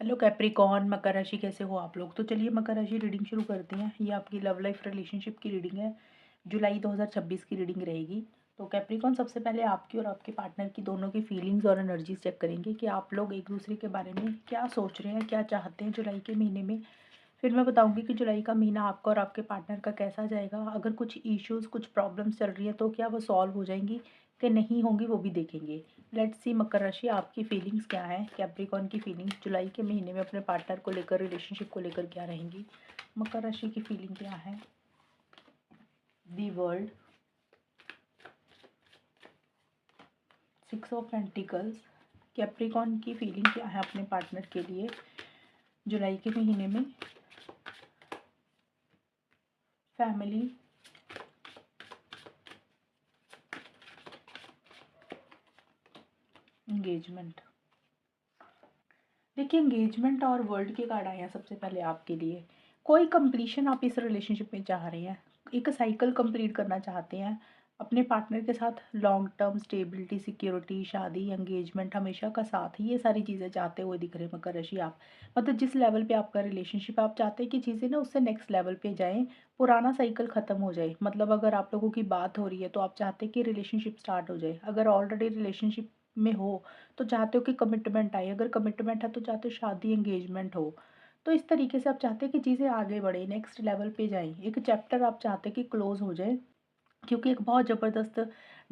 Hello Capricorn, मकर राशि कैसे हो आप लोग। तो चलिए मकर राशि रीडिंग शुरू करते हैं। ये आपकी लव लाइफ रिलेशनशिप की रीडिंग है। जुलाई 2026 की रीडिंग रहेगी। तो कैप्रिकॉर्न, सबसे पहले आपकी और आपके पार्टनर की दोनों की फीलिंग्स और एनर्जीज चेक करेंगे कि आप लोग एक दूसरे के बारे में क्या सोच रहे हैं, क्या चाहते हैं जुलाई के महीने में। फिर मैं बताऊंगी कि जुलाई का महीना आपका और आपके पार्टनर का कैसा जाएगा। अगर कुछ इश्यूज, कुछ प्रॉब्लम्स चल रही है तो क्या वो सॉल्व हो जाएंगी कि नहीं होंगी, वो भी देखेंगे। लेट्स सी मकर राशि, आपकी फीलिंग्स क्या है। कैप्रिकॉर्न की फीलिंग्स जुलाई के महीने में अपने पार्टनर को लेकर, रिलेशनशिप को लेकर क्या रहेंगी। मकर राशि की फीलिंग क्या है। The world, 6 of pentacles. Capricorn की फीलिंग क्या है अपने पार्टनर के लिए जुलाई के महीने में। Family, engagement. देखिए, एंगेजमेंट और वर्ल्ड के कार्ड आए हैं सबसे पहले आपके लिए। कोई कंप्लीशन आप इस रिलेशनशिप में चाह रहे हैं, एक साइकिल कंप्लीट करना चाहते हैं अपने पार्टनर के साथ। लॉन्ग टर्म स्टेबिलिटी, सिक्योरिटी, शादी, एंगेजमेंट, हमेशा का साथ, ये सारी चीज़ें चाहते हुए दिख रहे हैं मकर राशि आप। मतलब जिस लेवल पे आपका रिलेशनशिप, आप चाहते हैं कि चीज़ें ना उससे नेक्स्ट लेवल पे जाएं, पुराना साइकिल ख़त्म हो जाए। मतलब अगर आप लोगों की बात हो रही है तो आप चाहते हैं कि रिलेशनशिप स्टार्ट हो जाए। अगर ऑलरेडी रिलेशनशिप में हो तो चाहते हो कि कमिटमेंट आए, अगर कमिटमेंट है तो चाहते हो शादी, एंगेजमेंट हो। तो इस तरीके से आप चाहते हैं कि चीज़ें आगे बढ़े, नेक्स्ट लेवल पे जाएं। एक चैप्टर आप चाहते हैं कि क्लोज हो जाए, क्योंकि एक बहुत ज़बरदस्त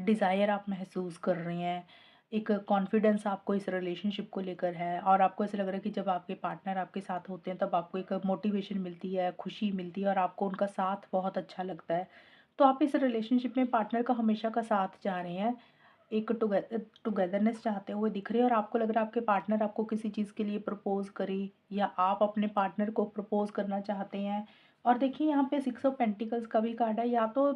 डिज़ायर आप महसूस कर रहे हैं। एक कॉन्फिडेंस आपको इस रिलेशनशिप को लेकर है, और आपको ऐसा लग रहा है कि जब आपके पार्टनर आपके साथ होते हैं तब आपको एक मोटिवेशन मिलती है, खुशी मिलती है, और आपको उनका साथ बहुत अच्छा लगता है। तो आप इस रिलेशनशिप में पार्टनर का हमेशा का साथ चाह रहे हैं, एक टुगेदरनेस चाहते हुए दिख रहे हैं, और आपको लग रहा है आपके पार्टनर आपको किसी चीज़ के लिए प्रपोज करे, या आप अपने पार्टनर को प्रपोज करना चाहते हैं। और देखिए, यहाँ पे 6 ऑफ पेंटिकल्स का भी कार्ड है। या तो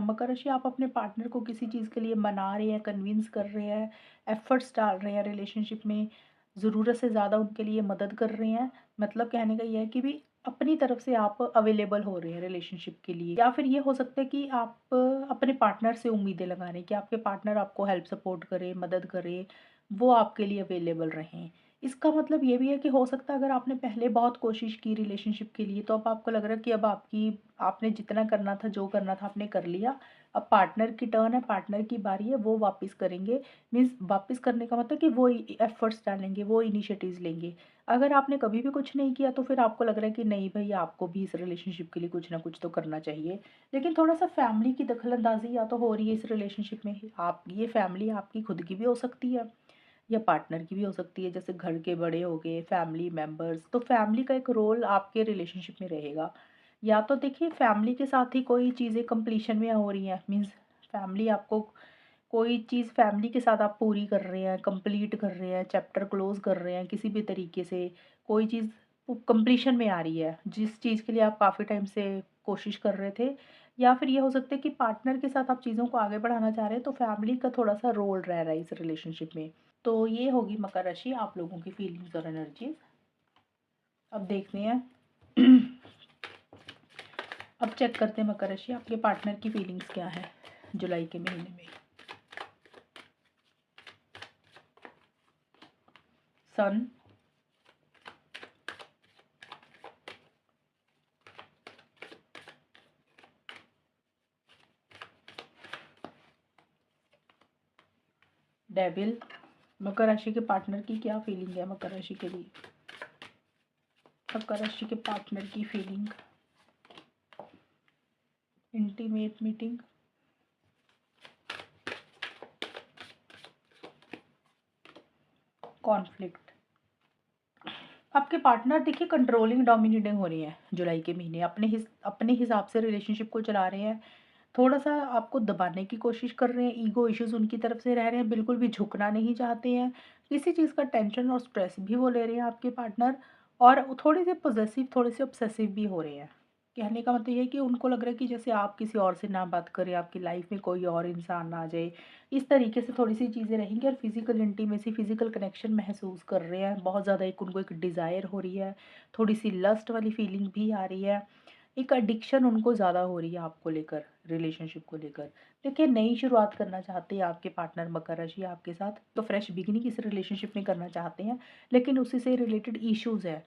मकर राशि, आप अपने पार्टनर को किसी चीज़ के लिए मना रहे हैं, कन्विंस कर रहे हैं, एफर्ट्स डाल रहे हैं रिलेशनशिप में, ज़रूरत से ज़्यादा उनके लिए मदद कर रहे हैं। मतलब कहने का ये है कि भी अपनी तरफ से आप अवेलेबल हो रहे हैं रिलेशनशिप के लिए। या फिर ये हो सकता है कि आप अपने पार्टनर से उम्मीदें लगा रहे हैं कि आपके पार्टनर आपको हेल्प सपोर्ट करे, मदद करे, वो आपके लिए अवेलेबल रहें। इसका मतलब ये भी है कि हो सकता है अगर आपने पहले बहुत कोशिश की रिलेशनशिप के लिए, तो अब आपको लग रहा है कि अब आपने जितना करना था, जो करना था आपने कर लिया। अब पार्टनर की टर्न है, पार्टनर की बारी है, वो वापस करेंगे। मीन्स वापस करने का मतलब कि वो एफर्ट्स डालेंगे, वो इनिशिएटिव्स लेंगे। अगर आपने कभी भी कुछ नहीं किया तो फिर आपको लग रहा है कि नहीं भाई, आपको भी इस रिलेशनशिप के लिए कुछ ना कुछ तो करना चाहिए। लेकिन थोड़ा सा फैमिली की दखलंदाजी या तो हो रही है इस रिलेशनशिप में। आप, ये फैमिली आपकी खुद की भी हो सकती है या पार्टनर की भी हो सकती है, जैसे घर के बड़े हो गए, फैमिली मेंबर्स। तो फैमिली का एक रोल आपके रिलेशनशिप में रहेगा। या तो देखिए, फैमिली के साथ ही कोई चीज़ें कंप्लीशन में हो रही हैं। मीन्स फैमिली आपको, कोई चीज़ फैमिली के साथ आप पूरी कर रहे हैं, कंप्लीट कर रहे हैं, चैप्टर क्लोज कर रहे हैं किसी भी तरीके से। कोई चीज़ कंप्लीशन में आ रही है जिस चीज़ के लिए आप काफ़ी टाइम से कोशिश कर रहे थे। या फिर ये हो सकता है कि पार्टनर के साथ आप चीज़ों को आगे बढ़ाना चाह रहे हैं, तो फैमिली का थोड़ा सा रोल रह रहा है इस रिलेशनशिप में। तो ये होगी मकर राशि, आप लोगों की फीलिंग्स और एनर्जीज। अब देखते हैं अब चेक करते हैं मकर राशि, आपके पार्टनर की फीलिंग्स क्या है जुलाई के महीने में। सन, डेविल। मकर राशि के पार्टनर की क्या फीलिंग है मकर राशि के लिए। मकर राशि के पार्टनर की फीलिंग, इंटीमेट मीटिंग, कॉन्फ्लिक्ट। आपके पार्टनर देखिए कंट्रोलिंग, डोमिनेटिंग हो रही है जुलाई के महीने, अपने हिसाब से रिलेशनशिप को चला रहे हैं। थोड़ा सा आपको दबाने की कोशिश कर रहे हैं, ईगो इश्यूज उनकी तरफ से रह रहे हैं, बिल्कुल भी झुकना नहीं चाहते हैं। किसी चीज़ का टेंशन और स्ट्रेस भी वो ले रहे हैं आपके पार्टनर। और वो थोड़े से पॉजेसिव, थोड़े से ऑब्सेसिव भी हो रहे हैं। कहने का मतलब ये है कि उनको लग रहा है कि जैसे आप किसी और से ना बात करें, आपकी लाइफ में कोई और इंसान ना आ जाए। इस तरीके से थोड़ी सी चीज़ें रहेंगी, और फिजिकल इंटीमेसी, फिजिकल कनेक्शन महसूस कर रहे हैं बहुत ज़्यादा। एक उनको एक डिज़ायर हो रही है, थोड़ी सी लस्ट वाली फीलिंग भी आ रही है। एक एडिक्शन उनको ज़्यादा हो रही है आपको लेकर, रिलेशनशिप को लेकर। देखिए, नई शुरुआत करना चाहते हैं आपके पार्टनर मकर राशि आपके साथ, तो फ्रेश बिगिनिंग इस रिलेशनशिप में करना चाहते हैं, लेकिन उसी से रिलेटेड इश्यूज़ हैं।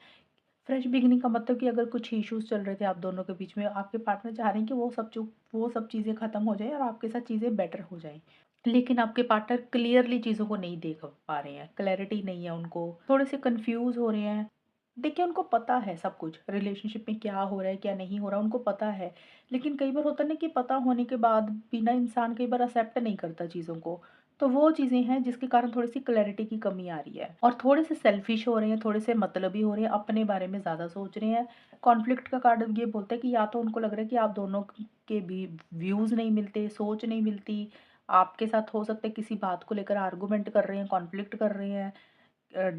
फ्रेश बिगिनिंग का मतलब कि अगर कुछ इश्यूज़ चल रहे थे आप दोनों के बीच में, आपके पार्टनर चाह रहे हैं कि वो सब चीज़ें ख़त्म हो जाएँ और आपके साथ चीज़ें बेटर हो जाएँ। लेकिन आपके पार्टनर क्लियरली चीज़ों को नहीं देख पा रहे हैं, क्लैरिटी नहीं है उनको, थोड़े से कन्फ्यूज़ हो रहे हैं। देखिए, उनको पता है सब कुछ, रिलेशनशिप में क्या हो रहा है, क्या नहीं हो रहा, उनको पता है। लेकिन कई बार होता है ना कि पता होने के बाद भी ना इंसान कई बार एक्सेप्ट नहीं करता चीज़ों को। तो वो चीज़ें हैं जिसके कारण थोड़ी-सी क्लैरिटी की कमी आ रही है और थोड़े से सेल्फिश हो रहे हैं, थोड़े से मतलबी हो रहे हैं, अपने बारे में ज़्यादा सोच रहे हैं। कॉन्फ्लिक्ट का कार्ड ये बोलता है कि या तो उनको लग रहा है कि आप दोनों के भी व्यूज़ नहीं मिलते, सोच नहीं मिलती, आपके साथ हो सकता है किसी बात को लेकर आर्गुमेंट कर रहे हैं, कॉन्फ्लिक्ट कर रहे हैं,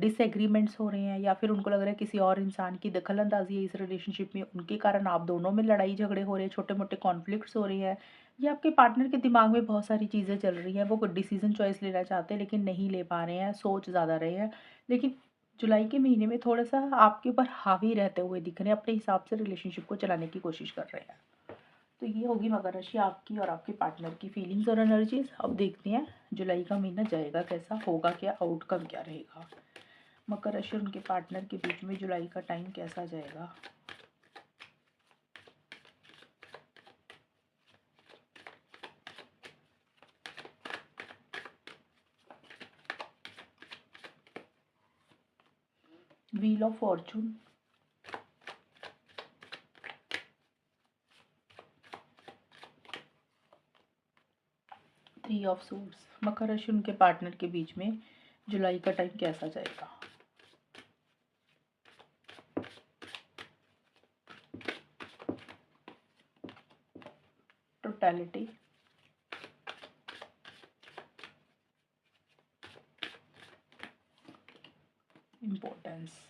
डिसएग्रीमेंट्स हो रहे हैं, या फिर उनको लग रहा है किसी और इंसान की दखल-अंदाज़ी है इस रिलेशनशिप में, उनके कारण आप दोनों में लड़ाई-झगड़े हो रहे हैं, छोटे-मोटे कॉन्फ्लिक्ट्स हो रही हैं, या आपके पार्टनर के दिमाग में बहुत सारी चीज़ें चल रही हैं, वो कोई डिसीज़न चॉइस लेना चाहते हैं लेकिन नहीं ले पा रहे हैं, सोच ज़्यादा रहे हैं। लेकिन जुलाई के महीने में थोड़ा-सा आपके ऊपर हावी रहते हुए दिख रहे हैं, अपने हिसाब से रिलेशनशिप को चलाने की कोशिश कर रहे हैं। तो ये होगी मकर राशि आपकी और आपके पार्टनर की फीलिंग्स और एनर्जीज। अब देखते हैं जुलाई का महीना जाएगा कैसा, होगा क्या, आउटकम क्या रहेगा। मकर राशि और उनके पार्टनर के बीच में जुलाई का टाइम कैसा जाएगा। Wheel of fortune, 3 of swords. मकर राशि उनके पार्टनर के बीच में जुलाई का टाइम कैसा जाएगा। Totality, importance.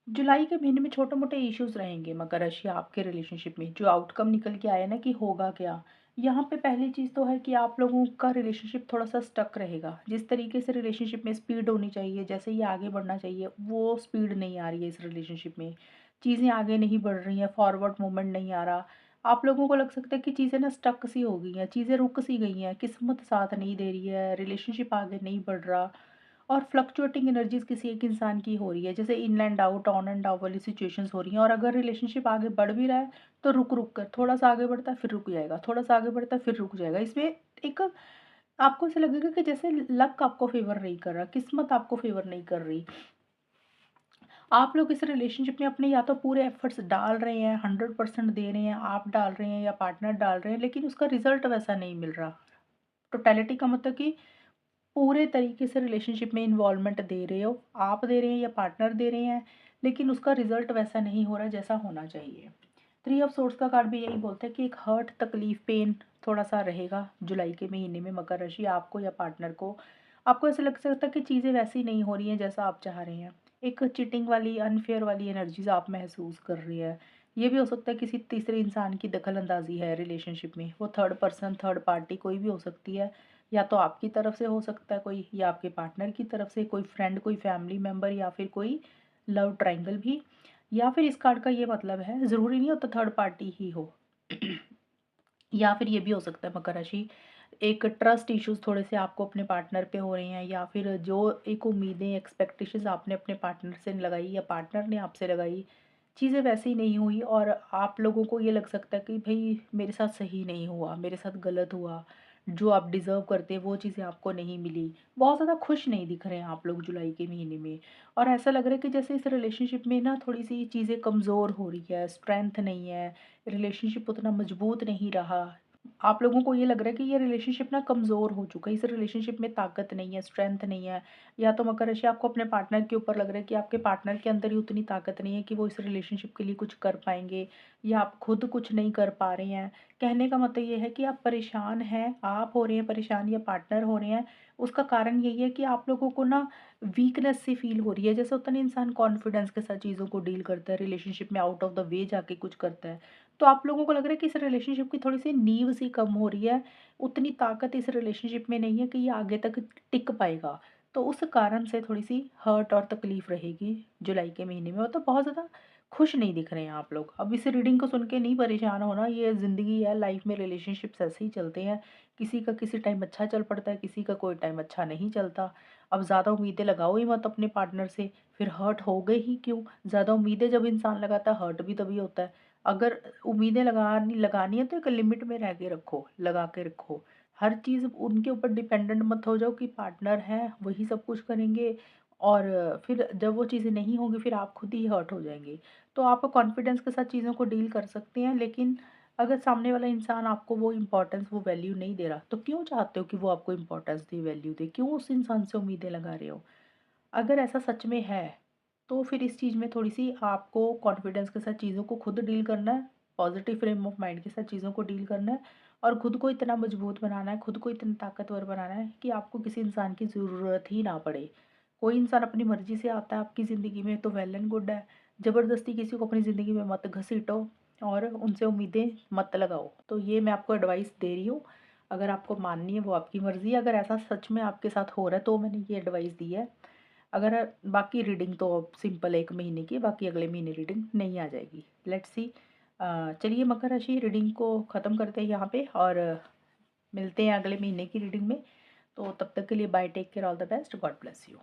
जुलाई के महीने में छोटे मोटे इश्यूज रहेंगे मकर राशि आपके रिलेशनशिप में, जो आउटकम निकल के आया ना कि होगा क्या। यहाँ पे पहली चीज़ तो है कि आप लोगों का रिलेशनशिप थोड़ा सा स्टक रहेगा। जिस तरीके से रिलेशनशिप में स्पीड होनी चाहिए, जैसे ये आगे बढ़ना चाहिए, वो स्पीड नहीं आ रही है इस रिलेशनशिप में। चीज़ें आगे नहीं बढ़ रही हैं, फॉरवर्ड मूवमेंट नहीं आ रहा। आप लोगों को लग सकता है कि चीज़ें ना स्टक सी हो गई हैं, चीज़ें रुक सी गई हैं, किस्मत साथ नहीं दे रही है, रिलेशनशिप आगे नहीं बढ़ रहा। और फ्लक्चुएटिंग एनर्जीज किसी एक इंसान की हो रही है, जैसे in and out, on and out वाली सिचुएशंस हो रही हैं। और अगर रिलेशनशिप आगे बढ़ भी रहा है तो रुक रुक कर, थोड़ा सा आगे बढ़ता है फिर रुक जाएगा, थोड़ा सा आगे बढ़ता है फिर रुक जाएगा। इसमें एक आपको ऐसा लगेगा कि जैसे लक आपको फेवर नहीं कर रहा, किस्मत आपको फेवर नहीं कर रही। आप लोग इस रिलेशनशिप में अपने या तो पूरे एफर्ट्स डाल रहे हैं, 100% दे रहे हैं, आप डाल रहे हैं या पार्टनर डाल रहे हैं, लेकिन उसका रिजल्ट वैसा नहीं मिल रहा। टोटलिटी का मतलब कि पूरे तरीके से रिलेशनशिप में इन्वॉल्वमेंट दे रहे हो, आप दे रहे हैं या पार्टनर दे रहे हैं, लेकिन उसका रिजल्ट वैसा नहीं हो रहा जैसा होना चाहिए। 3 ऑफ सोर्ड्स का कार्ड भी यही बोलता है कि एक हर्ट, तकलीफ, पेन थोड़ा सा रहेगा जुलाई के महीने में मकर राशि आपको या पार्टनर को। आपको ऐसा लग सकता है कि चीज़ें वैसी नहीं हो रही हैं जैसा आप चाह रहे हैं। एक चीटिंग वाली, अनफेयर वाली एनर्जीज आप महसूस कर रही है। ये भी हो सकता है किसी तीसरे इंसान की दखल अंदाजी है रिलेशनशिप में, वो थर्ड पर्सन, थर्ड पार्टी कोई भी हो सकती है। या तो आपकी तरफ से हो सकता है कोई, या आपके पार्टनर की तरफ से कोई फ्रेंड, कोई फैमिली मेंबर, या फिर कोई लव ट्रायंगल भी। या फिर इस कार्ड का ये मतलब है, ज़रूरी नहीं होता थर्ड पार्टी ही हो। या फिर ये भी हो सकता है मकर राशि, एक ट्रस्ट इश्यूज थोड़े से आपको अपने पार्टनर पे हो रहे हैं, या फिर जो एक उम्मीदें, एक्सपेक्टेशंस आपने अपने पार्टनर से लगाई या पार्टनर ने आपसे लगाई, चीज़ें वैसी नहीं हुई और आप लोगों को ये लग सकता है कि भाई मेरे साथ सही नहीं हुआ, मेरे साथ गलत हुआ, जो आप डिज़र्व करते हैं वो चीज़ें आपको नहीं मिली। बहुत ज़्यादा खुश नहीं दिख रहे हैं आप लोग जुलाई के महीने में। और ऐसा लग रहा है कि जैसे इस रिलेशनशिप में ना थोड़ी सी चीज़ें कमज़ोर हो रही है, स्ट्रेंथ नहीं है, रिलेशनशिप उतना मजबूत नहीं रहा। आप लोगों को ये लग रहा है कि ये रिलेशनशिप ना कमज़ोर हो चुका है, इस रिलेशनशिप में ताकत नहीं है, स्ट्रेंथ नहीं है। या तो मकर राशि आपको अपने पार्टनर के ऊपर लग रहा है कि आपके पार्टनर के अंदर ही उतनी ताकत नहीं है कि वो इस रिलेशनशिप के लिए कुछ कर पाएँगे, या आप खुद कुछ नहीं कर पा रहे हैं। कहने का मतलब ये है कि आप परेशान हैं, आप हो रहे हैं परेशान या पार्टनर हो रहे हैं। उसका कारण यही है कि आप लोगों को ना वीकनेस सी फ़ील हो रही है। जैसे होता है ना, इंसान कॉन्फिडेंस के साथ चीज़ों को डील करता है, रिलेशनशिप में आउट ऑफ द वे जाके कुछ करता है। तो आप लोगों को लग रहा है कि इस रिलेशनशिप की थोड़ी-सी नींव सी कम हो रही है, उतनी ताकत इस रिलेशनशिप में नहीं है कि ये आगे तक टिक पाएगा। तो उस कारण से थोड़ी-सी हर्ट और तकलीफ़ रहेगी जुलाई के महीने में। मतलब बहुत ज़्यादा खुश नहीं दिख रहे हैं आप लोग। अब इस रीडिंग को सुन के नहीं परेशान होना, ये ज़िंदगी है, लाइफ में रिलेशनशिप्स ऐसे ही चलते हैं। किसी का किसी टाइम अच्छा चल पड़ता है, किसी का कोई टाइम अच्छा नहीं चलता। अब ज़्यादा उम्मीदें लगाओ ही मत अपने पार्टनर से, फिर हर्ट हो गए ही क्यों? ज़्यादा उम्मीदें जब इंसान लगाता है, हर्ट भी तभी होता है। अगर उम्मीदें लगानी लगानी है तो एक लिमिट में रह के रखो, लगा के रखो। हर चीज़ उनके ऊपर डिपेंडेंट मत हो जाओ कि पार्टनर है, वही सब कुछ करेंगे और फिर जब वो चीज़ें नहीं होंगी, फिर आप खुद ही हर्ट हो जाएँगे। तो आप कॉन्फिडेंस के साथ चीज़ों को डील कर सकते हैं, लेकिन अगर सामने वाला इंसान आपको वो इम्पोर्टेंस, वो वैल्यू नहीं दे रहा, तो क्यों चाहते हो कि वो आपको इम्पोर्टेंस दे, वैल्यू दे? क्यों उस इंसान से उम्मीदें लगा रहे हो? अगर ऐसा सच में है, तो फिर इस चीज़ में थोड़ी-सी आपको कॉन्फिडेंस के साथ चीज़ों को खुद डील करना है, पॉज़िटिव फ्रेम ऑफ माइंड के साथ चीज़ों को डील करना है और खुद को इतना मजबूत बनाना है, खुद को इतना ताकतवर बनाना है कि आपको किसी इंसान की ज़रूरत ही ना पड़े। कोई इंसान अपनी मर्ज़ी से आता है आपकी ज़िंदगी में तो वेल एंड गुड है। ज़बरदस्ती किसी को अपनी ज़िंदगी में मत घसीटो और उनसे उम्मीदें मत लगाओ। तो ये मैं आपको एडवाइस दे रही हूँ। अगर आपको माननी है वो आपकी मर्ज़ी है, अगर ऐसा सच में आपके साथ हो रहा है तो मैंने ये एडवाइस दी है। अगर बाकी रीडिंग तो सिंपल 1 महीने की है, बाकी अगले महीने रीडिंग नहीं आ जाएगी। Let's see. चलिए मकर राशि रीडिंग को ख़त्म करते हैं यहाँ पे और मिलते हैं अगले महीने की रीडिंग में। तो तब तक के लिए bye, take care, all the best, God bless you.